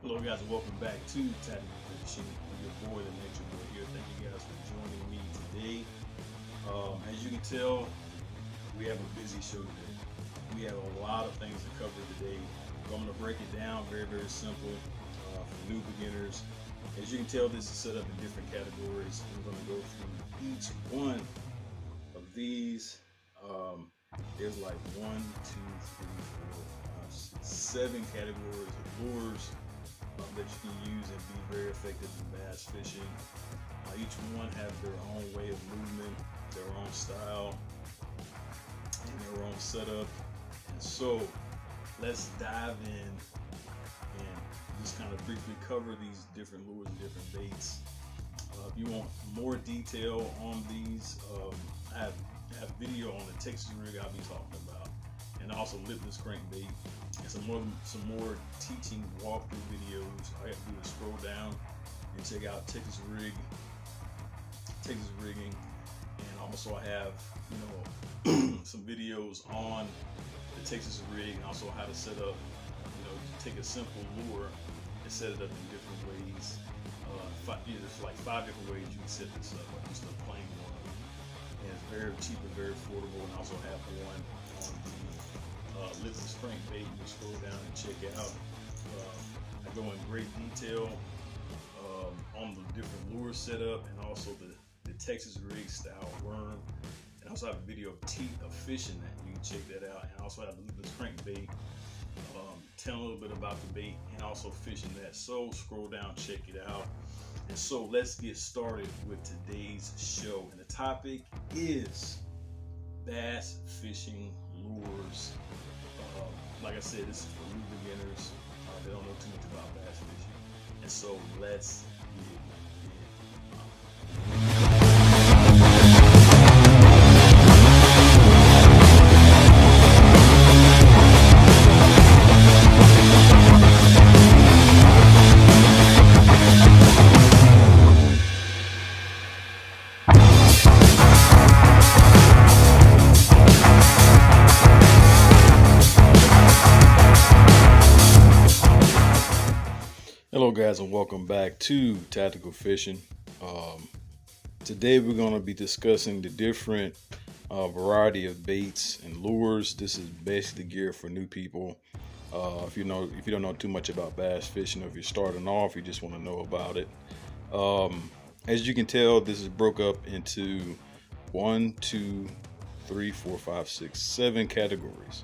Hello, guys, and welcome back to Tactical Fishing. I'm your boy, the Nature Boy here. Thank you guys for joining me today. As you can tell, we have a busy show today. We have a lot of things to cover today. I'm going to break it down very simple for new beginners. As you can tell, this is set up in different categories. I'm going to go through each one of these. There's like 7 categories of lures that you can use and be very effective in bass fishing. Each one have their own way of movement, their own style, and their own setup. And so let's dive in and just kind of briefly cover these different lures and different baits. If you want more detail on these, I have video on the Texas rig I'll be talking about, and also lipless crankbait, and some more teaching walkthrough videos. All you have to do is scroll down and check out Texas rigging, and also I have some videos on the Texas rig, and also how to set up. Take a simple lure and set it up in different ways. There's like 5 different ways you can set this up. Like just a plain one, and it's very cheap and very affordable. And I also have one on the lipless crankbait. You can scroll down and check out. I go in great detail on the different lure setup, and also the Texas rig style worm. And I also have a video of fishing that. You can check that out. And I also have the lipless crankbait, telling a little bit about the bait and also fishing that. So scroll down, check it out. And so let's get started with today's show. And the topic is bass fishing lures. Like I said, this is for new beginners. They don't know too much about bass fishing. And so let's get Hello guys, and welcome back to Tactical Fishing. Today we're going to be discussing the different variety of baits and lures. This is basically geared for new people. If you don't know too much about bass fishing, or if you're starting off, you just want to know about it. As you can tell, this is broke up into 7 categories.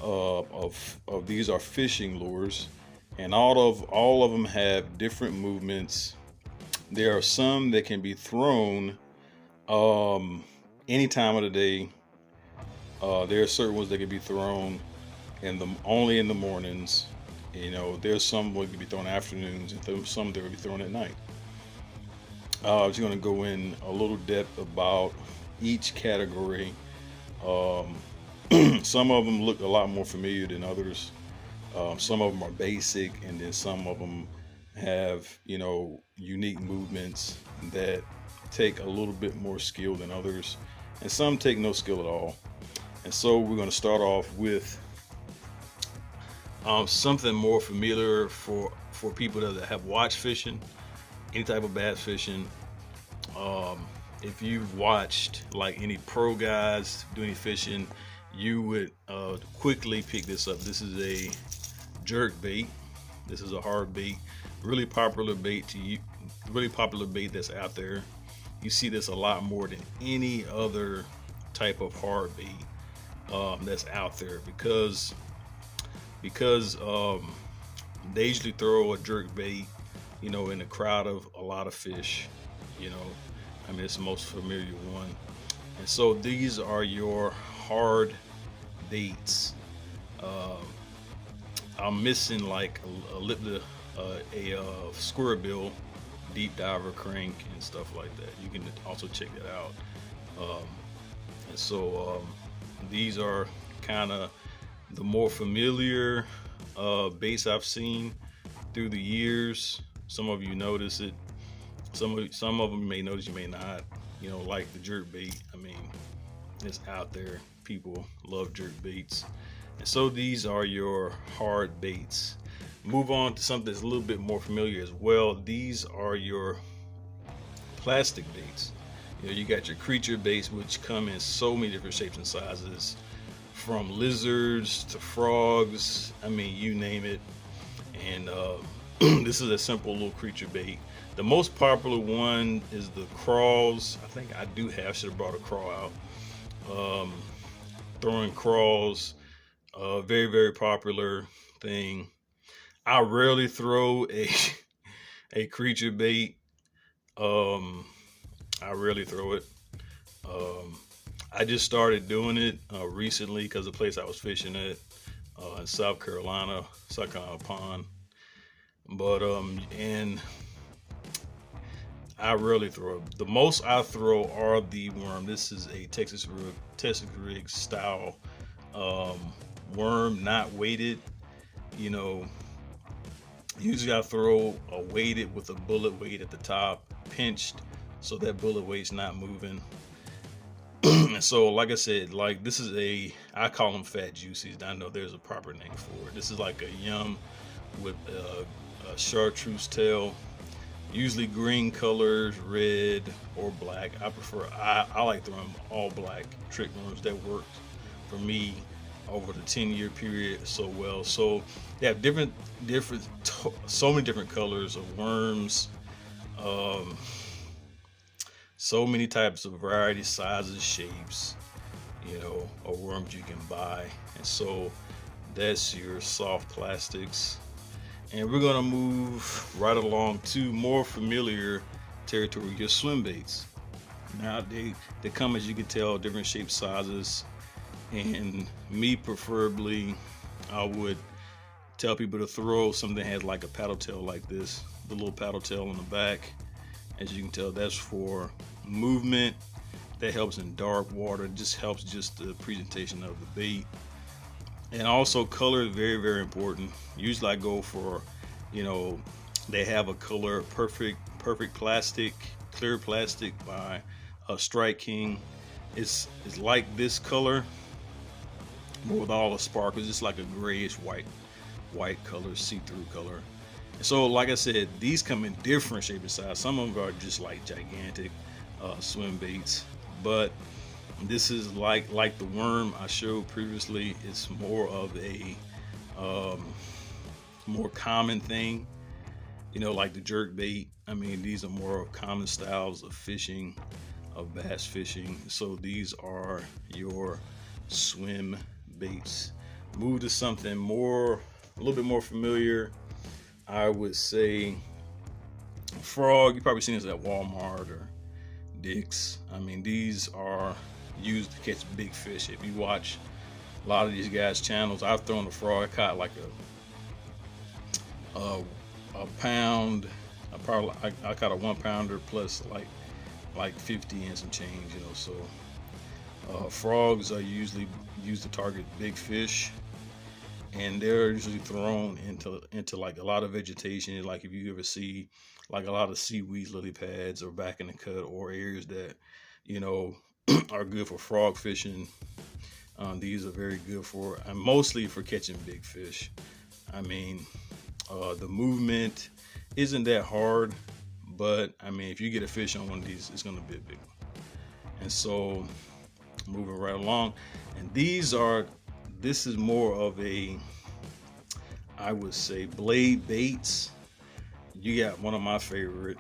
Of these are fishing lures. And all of them have different movements. There are some that can be thrown any time of the day. There are certain ones that can be thrown only in the mornings. There's some that can be thrown afternoons, and some that will be thrown at night. I'm just going to go in a little depth about each category. Some of them look a lot more familiar than others. Some of them are basic, and then some of them have, unique movements that take a little bit more skill than others, and some take no skill at all. And so we're going to start off with something more familiar for people that have watched fishing, any type of bass fishing. If you've watched like any pro guys do any fishing, you would quickly pick this up. This is a jerk bait. This is a hard bait, really popular bait that's out there. You see this a lot more than any other type of hard bait that's out there, because they usually throw a jerk bait in a crowd of a lot of fish. It's the most familiar one. And so these are your hard baits. I'm missing like a square bill, deep diver crank, and stuff like that. You can also check that out. And so these are kind of the more familiar baits I've seen through the years. Some of you notice it. Some of them you may notice, you may not. Like the jerk bait. It's out there. People love jerk baits. And so these are your hard baits. move on to something that's a little bit more familiar as well. These are your plastic baits. You know, you got your creature baits, which come in so many different shapes and sizes, from lizards to frogs. I mean, you name it. And this is a simple little creature bait. The most popular one is the crawls. I think I should have brought a crawl out. Throwing crawls, very, very popular thing. I rarely throw a creature bait. I rarely throw it. I just started doing it recently because the place I was fishing at in South Carolina Pond. But and I rarely throw it. The most I throw are the worm. This is a Texas rig style worm, not weighted. You know, usually I throw a weighted with a bullet weight at the top, pinched, so that bullet weight's not moving. And so, like I said, like this is I call them fat juicies. I know there's a proper name for it. This is like a yum with a chartreuse tail, usually green colors, red or black. I like throwing all black trick worms. That worked for me over the 10-year period so well. So they have so many different colors of worms, so many types of varieties, sizes, shapes, you know, of worms you can buy. And so that's your soft plastics. And we're gonna move right along to more familiar territory, your swim baits. Now they come, as you can tell, different shapes, sizes. And me preferably, I would tell people to throw something that has like a paddle tail like this, the little paddle tail on the back. As you can tell, that's for movement. That helps in dark water. It just helps the presentation of the bait. And also color is very, very important. Usually I go for, you know, they have a color, perfect plastic, clear plastic by Strike King. It's like this color, but with all the sparkles. It's like a grayish white color, see-through color. So like I said, these come in different shape and size. Some of them are just like gigantic swim baits, but this is like the worm I showed previously. It's more of a more common thing, you know, like the jerk bait. I mean, these are more of common styles of fishing, of bass fishing. So these are your swim baits. Move to something a little bit more familiar. I would say frog. You've probably seen this at Walmart or Dick's. I mean, these are used to catch big fish. If you watch a lot of these guys' channels, I've thrown a frog. I caught like a pound. I caught a 1 pounder plus like 50 and some change, you know. So frogs are usually used to target big fish. And they're usually thrown into like a lot of vegetation. Like if you ever see like a lot of seaweed, lily pads, or back in the cut, or areas that, you know, are good for frog fishing. These are very good for, and mostly for catching big fish. I mean, the movement isn't that hard, but I mean, if you get a fish on one of these, it's going to be a big one. And so moving right along, and this is more of a, I would say, blade baits. You got one of my favorite,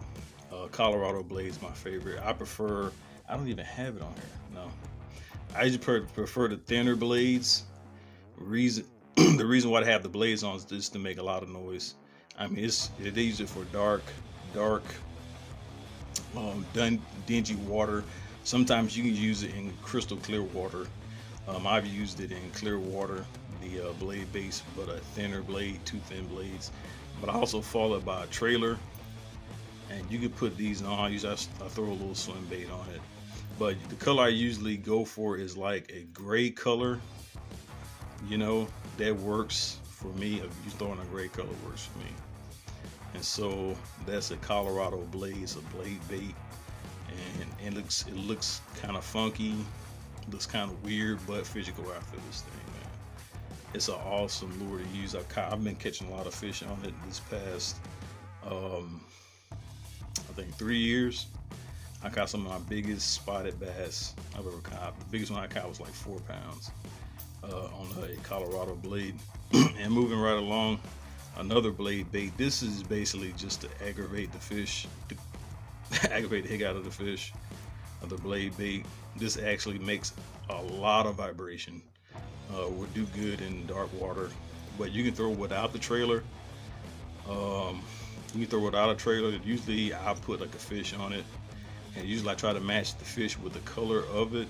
Colorado blades, my favorite. I don't even have it on here. No, I just prefer the thinner blades. The reason why I have the blades on is just to make a lot of noise. I mean, they use it for dark, dingy water. Sometimes you can use it in crystal clear water. I've used it in clear water, the blade base, but a thinner blade, 2 thin blades. But I also follow it by a trailer, and you can put these on. I throw a little swim bait on it. But the color I usually go for is like a gray color. You know, that works for me. If you throw in a gray color, works for me. And so that's a Colorado blade. It's a blade bait, and it looks kind of funky. Looks kind of weird, but fish go after this thing, man. It's an awesome lure to use. I've been catching a lot of fish on it this past, um, I think 3 years. I caught some of my biggest spotted bass I've ever caught. The biggest one I caught was like 4 pounds on a Colorado blade. And moving right along, another blade bait. This is basically just to aggravate the fish, to aggravate the heck out of the fish. The blade bait. This actually makes a lot of vibration. Will do good in dark water, but you can throw without the trailer. You can throw without a trailer. Usually I put like a fish on it, and usually I try to match the fish with the color of it.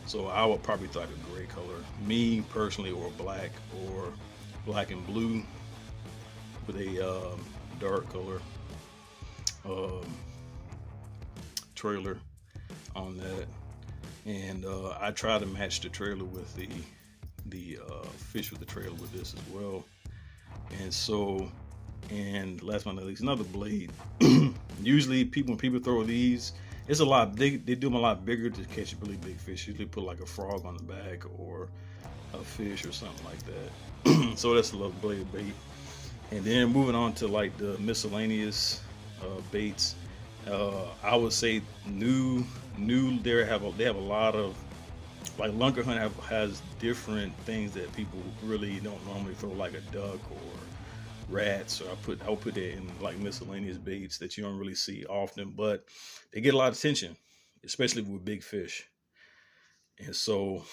So I would probably throw like a gray color, me personally, or black and blue with a dark color trailer on that. And I try to match the trailer with the fish with the trailer with this as well. And so, and last but not least, another blade. Usually when people throw these, it's a lot, they do them a lot bigger to catch really big fish. Usually put like a frog on the back or a fish or something like that. So that's a little blade bait. And then moving on to like the miscellaneous baits, I would say new they have a lot of, like Lunker Hunt has different things that people really don't normally throw, like a duck or rats. Or I'll put that in like miscellaneous baits that you don't really see often, but they get a lot of attention, especially with big fish. And so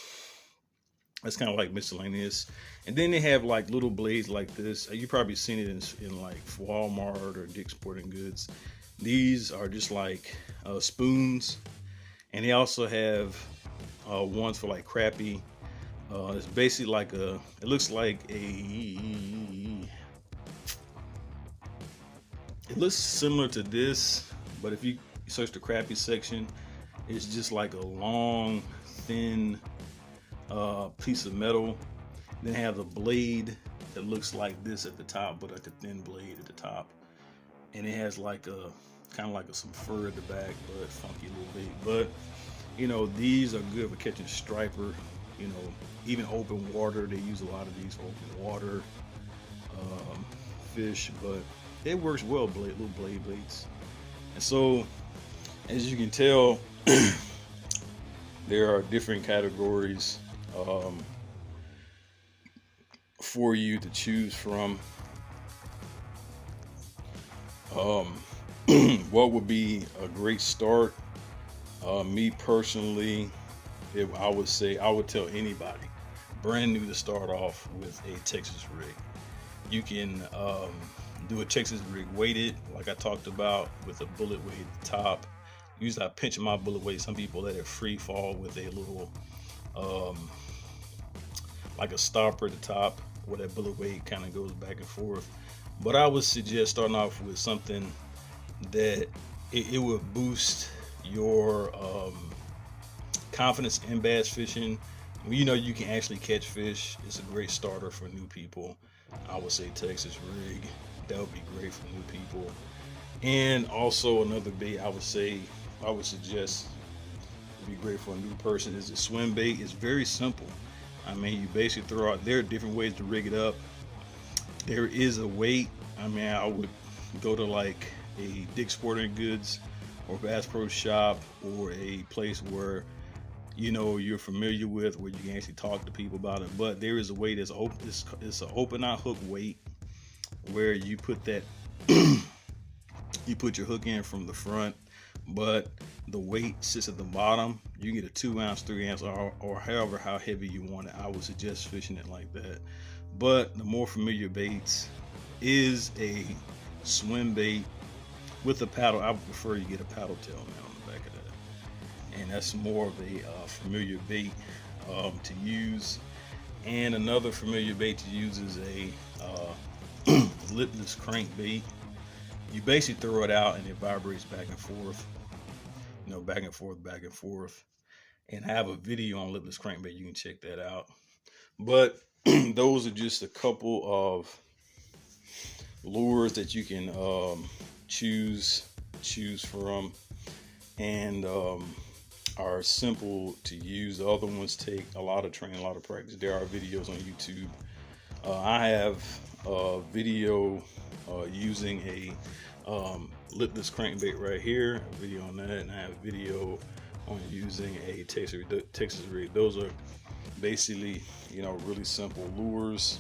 that's kind of like miscellaneous. And then they have like little blades like this. You probably seen it in like Walmart or Dick's Sporting Goods. These are just like spoons, and they also have ones for like crappie. It's basically like it looks like it looks similar to this, but if you search the crappie section, it's just like a long, thin piece of metal. Then they have a blade that looks like this at the top, but like a thin blade at the top. And it has like a kind of like some fur at the back, but funky little bait. But you know, these are good for catching striper. You know, even open water, they use a lot of these open water fish, but it works well, little blade baits. And so, as you can tell, there are different categories for you to choose from. What would be a great start? Me personally, I would tell anybody brand new to start off with a Texas rig. You can do a Texas rig weighted, like I talked about, with a bullet weight at the top. Usually I pinch my bullet weight. Some people let it free fall with a little like a stopper at the top where that bullet weight kind of goes back and forth. But I would suggest starting off with something that it would boost your confidence in bass fishing. When you know you can actually catch fish, it's a great starter for new people. I would say Texas rig. That would be great for new people. And also another bait I would suggest would be great for a new person is a swim bait. It's very simple. I mean, you basically throw out, there are different ways to rig it up. There is a weight. I mean, I would go to like a Dick's Sporting Goods or Bass Pro Shop or a place where you know you're familiar with, where you can actually talk to people about it. But there is a weight that's open. It's an open eye hook weight where you put that you put your hook in from the front, but the weight sits at the bottom. You can get a 2 ounce, 3 ounce, or however how heavy you want it. I would suggest fishing it like that. But the more familiar baits is a swim bait with a paddle. I would prefer you get a paddle tail mount on the back of that, and that's more of a familiar bait to use. And another familiar bait to use is a lipless crankbait. You basically throw it out and it vibrates back and forth, you know, back and forth. And I have a video on lipless crankbait. You can check that out. But those are just a couple of lures that you can choose from. And are simple to use. The other ones take a lot of training, a lot of practice. There are videos on YouTube. I have a video using a lipless crankbait right here, a video on that, and I have a video on using a Texas rig. Those are basically, really simple lures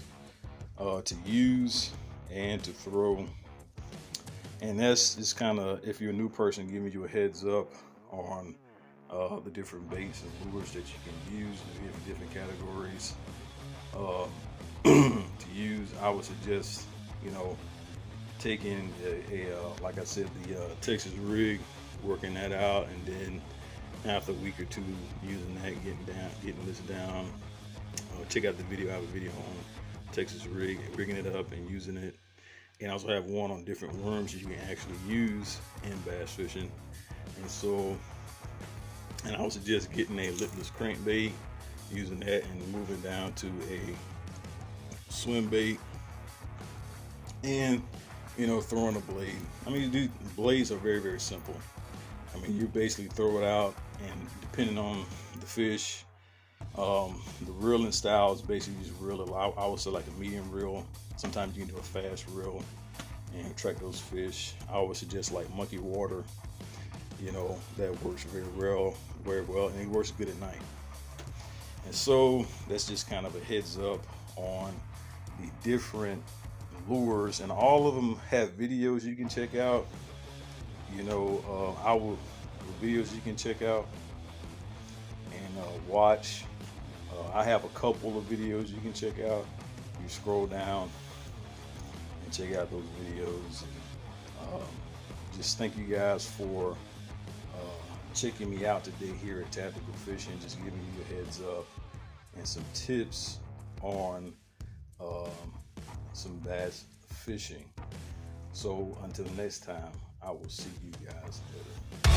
to use and to throw. And that's just kind of, if you're a new person, giving you a heads up on the different baits and lures that you can use in different categories to use. I would suggest, taking like I said, the Texas rig, working that out, and then after a week or two using that, getting this down. Check out the video. I have a video on Texas rig, rigging it up and using it. And I also have one on different worms you can actually use in bass fishing. And I would suggest getting a lipless crankbait, using that, and moving down to a swim bait, and throwing a blade. I mean, blades are very, very simple. I mean, you basically throw it out, and depending on the fish, the reeling style is basically just reel it. I would say like a medium reel. Sometimes you can do a fast reel and attract those fish. I would suggest like monkey water. That works very well, and it works good at night. And so that's just kind of a heads up on the different lures, and all of them have videos you can check out. Our videos you can check out and watch. I have a couple of videos you can check out. You scroll down and check out those videos. Just thank you guys for checking me out today here at Tactical Fishing, just giving you a heads up and some tips on some bass fishing. So until next time, I will see you guys later.